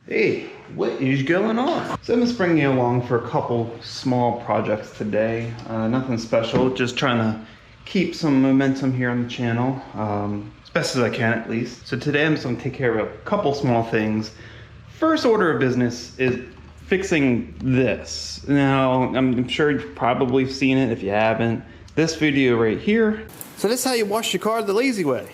Hey, what is going on? So I'm just bringing you along for a couple small projects today. Nothing special, just trying to keep some momentum here on the channel, as best as I can at least. So today I'm just gonna take care of a couple small things. First order of business is fixing this. Now, I'm sure you've probably seen it if you haven't. This video right here. So this is how you wash your car the lazy way.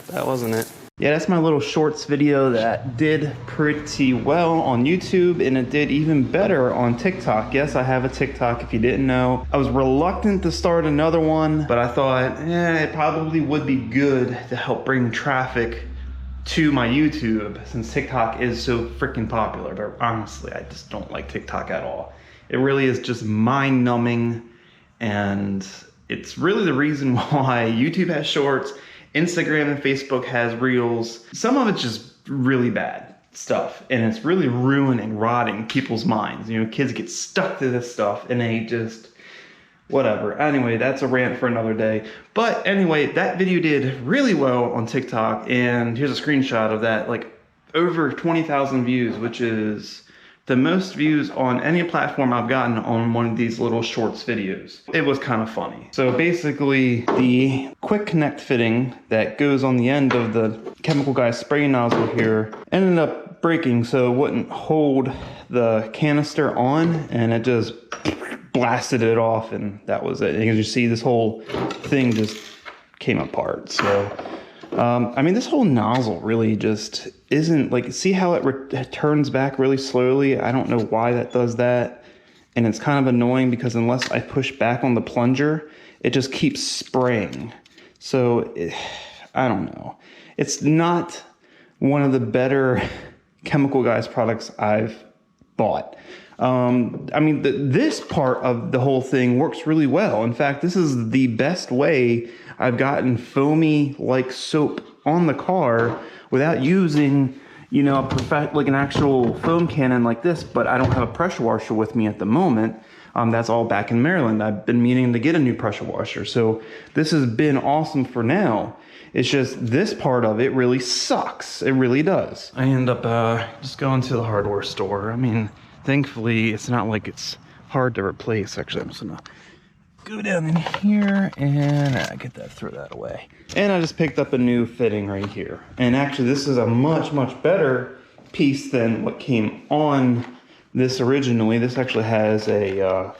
That wasn't it. Yeah, that's my little shorts video that did pretty well on YouTube, and it did even better on TikTok. Yes, I have a TikTok if you didn't know. I was reluctant to start another one, but I thought, it probably would be good to help bring traffic to my YouTube since TikTok is so freaking popular. But honestly, I just don't like TikTok at all. It really is just mind numbing, and it's really the reason why YouTube has shorts, Instagram and Facebook has reels. Some of it's just really bad stuff, and it's really ruining, rotting people's minds. You know, kids get stuck to this stuff and they just, whatever. Anyway, that's a rant for another day. But anyway, that video did really well on TikTok, and here's a screenshot of that, like over 20,000 views, which is the most views on any platform I've gotten on one of these little shorts videos. It was kind of funny. So basically, the quick connect fitting that goes on the end of the Chemical Guy spray nozzle here ended up breaking, so it wouldn't hold the canister on, and it just blasted it off, and that was it. And as you see, this whole thing just came apart. So I mean, this whole nozzle really just isn't, like, see how it turns back really slowly? I don't know why that does that. And it's kind of annoying because unless I push back on the plunger, it just keeps spraying. So I don't know. It's not one of the better Chemical Guys products I've bought. I mean, this part of the whole thing works really well. In fact, this is the best way I've gotten foamy like soap on the car without using, you know, like an actual foam cannon like this. But I don't have a pressure washer with me at the moment. That's all back in Maryland. I've been meaning to get a new pressure washer. So this has been awesome for now. It's just this part of it really sucks. It really does. I end up just going to the hardware store. I mean, thankfully, it's not like it's hard to replace. Actually, I'm just gonna go down in here and throw that away. And I just picked up a new fitting right here. And actually, this is a much, much better piece than what came on this originally. This actually has a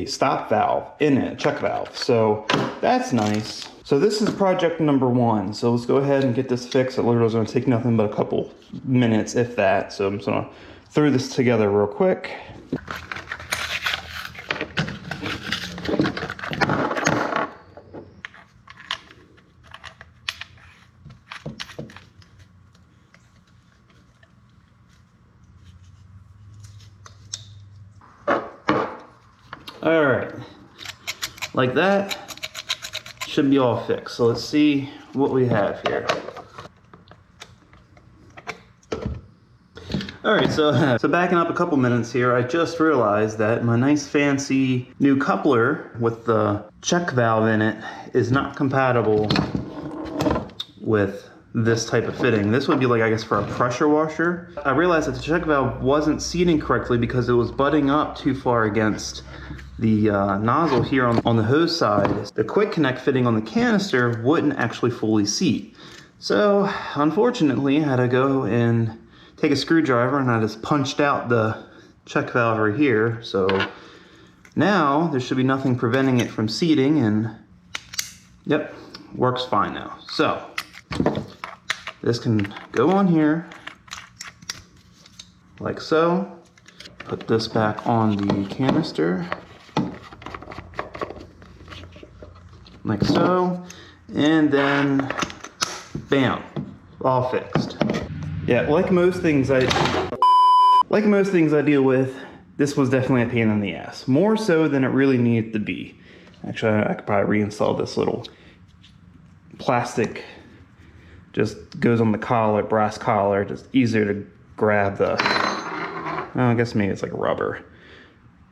stop valve in it, a check valve. So that's nice. So this is project number one. So let's go ahead and get this fixed. It literally is gonna take nothing but a couple minutes, if that. So I'm just gonna throw this together real quick. All right, like that, should be all fixed. So let's see what we have here. All right, so backing up a couple minutes here, I just realized that my nice fancy new coupler with the check valve in it is not compatible with this type of fitting. This would be like, I guess, for a pressure washer. I realized that the check valve wasn't seating correctly because it was butting up too far against the nozzle here on the hose side. The quick connect fitting on the canister wouldn't actually fully seat. So unfortunately, I had to go and take a screwdriver, and I just punched out the check valve right here. So now there should be nothing preventing it from seating, and yep, works fine now. So this can go on here like so. Put this back on the canister like so, and then bam, all fixed. Yeah, like most things I deal with, this was definitely a pain in the ass. More so than it really needed to be. Actually, I could probably reinstall this little plastic, just goes on the collar, brass collar, just easier to grab the, oh, I guess maybe it's like rubber.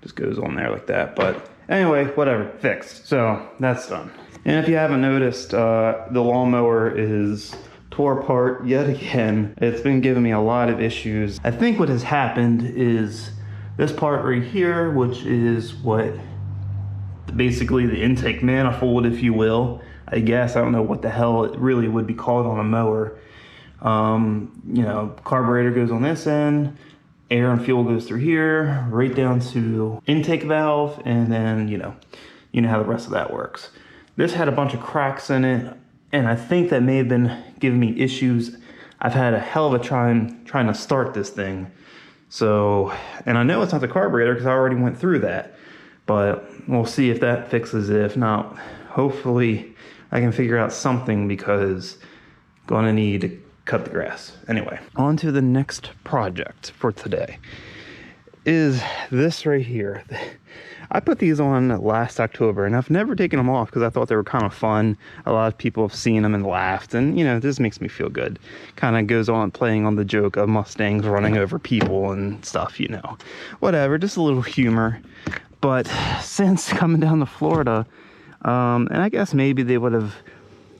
Just goes on there like that, but anyway, whatever, fixed. So that's done. And if you haven't noticed, the lawnmower is tore apart yet again. It's been giving me a lot of issues. I think what has happened is this part right here, which is what basically the intake manifold, if you will. I guess, I don't know what the hell it really would be called on a mower. You know, carburetor goes on this end, air and fuel goes through here, right down to intake valve, and then, you know how the rest of that works. This had a bunch of cracks in it, and I think that may have been giving me issues. I've had a hell of a time trying to start this thing. So, and I know it's not the carburetor because I already went through that, but we'll see if that fixes it. If not, hopefully I can figure out something, because I'm gonna need to cut the grass. Anyway, on to the next project for today is this right here. I put these on last October, and I've never taken them off because I thought they were kind of fun. A lot of people have seen them and laughed, and you know, this makes me feel good. Kind of goes on playing on the joke of Mustangs running over people and stuff, you know. Whatever, just a little humor. But since coming down to Florida, and I guess maybe they would have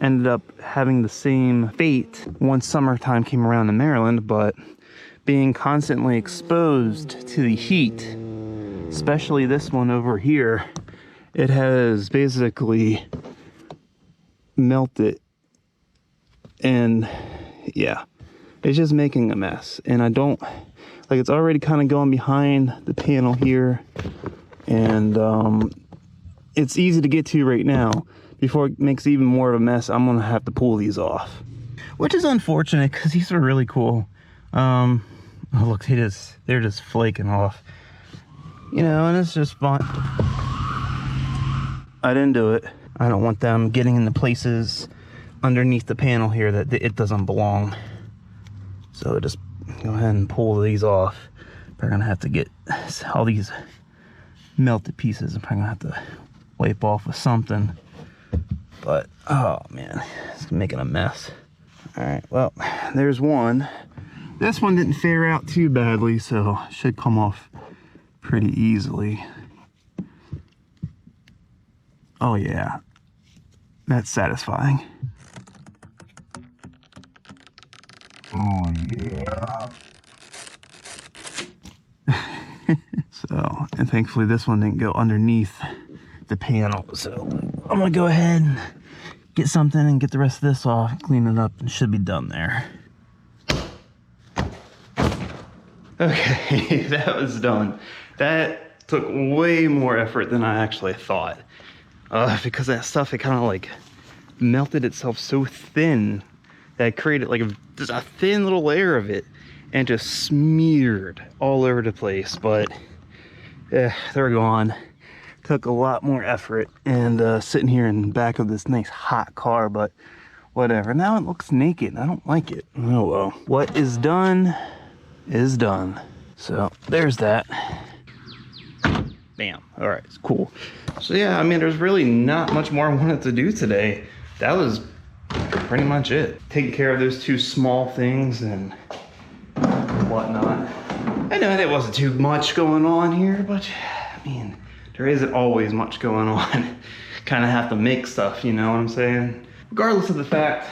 ended up having the same fate once summertime came around in Maryland, but being constantly exposed to the heat, especially this one over here, it has basically melted, and yeah, it's just making a mess. And I don't like, it's already kind of going behind the panel here, and it's easy to get to right now. Before it makes even more of a mess, I'm gonna have to pull these off, which is unfortunate because these are really cool. Oh look, they're just flaking off, you know, and it's just fun. I didn't do it. I don't want them getting into places underneath the panel here that it doesn't belong. So just go ahead and pull these off. We're gonna have to get all these melted pieces. I'm probably gonna have to wipe off with something. But oh man, it's making a mess. All right, well, there's one. This one didn't fare out too badly, so it should come off pretty easily. Oh yeah, that's satisfying. Oh yeah. So, and thankfully this one didn't go underneath the panel, so I'm gonna go ahead and get something and get the rest of this off, clean it up, and it should be done there. Okay, that was done. That took way more effort than I actually thought, because that stuff, it kind of like melted itself so thin that it created like just a thin little layer of it, and just smeared all over the place. But yeah, they're gone. Took a lot more effort, and sitting here in the back of this nice hot car, but whatever. Now it looks naked. I don't like it. Oh well. What is done is done. So there's that. Bam. All right, it's cool. So yeah, I mean, there's really not much more I wanted to do today. That was pretty much it. Taking care of those two small things and whatnot. I know there wasn't too much going on here, but I mean, there isn't always much going on. Kind of have to make stuff, you know what I'm saying? Regardless of the fact,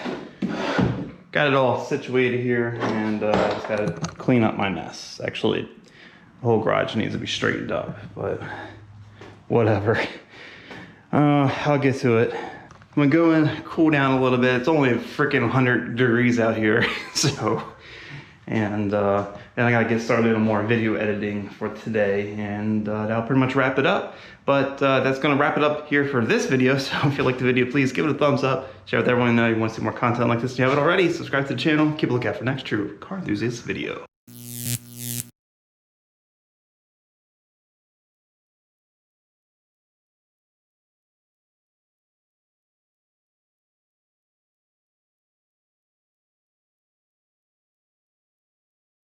got it all situated here, and just gotta clean up my mess. Actually, the whole garage needs to be straightened up, but whatever. I'll get to it. I'm gonna go in, cool down a little bit. It's only freaking 100 degrees out here, so, and then I gotta get started on more video editing for today, and that'll pretty much wrap it up. But that's gonna wrap it up here for this video. So if you like the video, please give it a thumbs up. Share with everyone you know you want to see more content like this. If you haven't already, subscribe to the channel. Keep a lookout for next true car enthusiast video.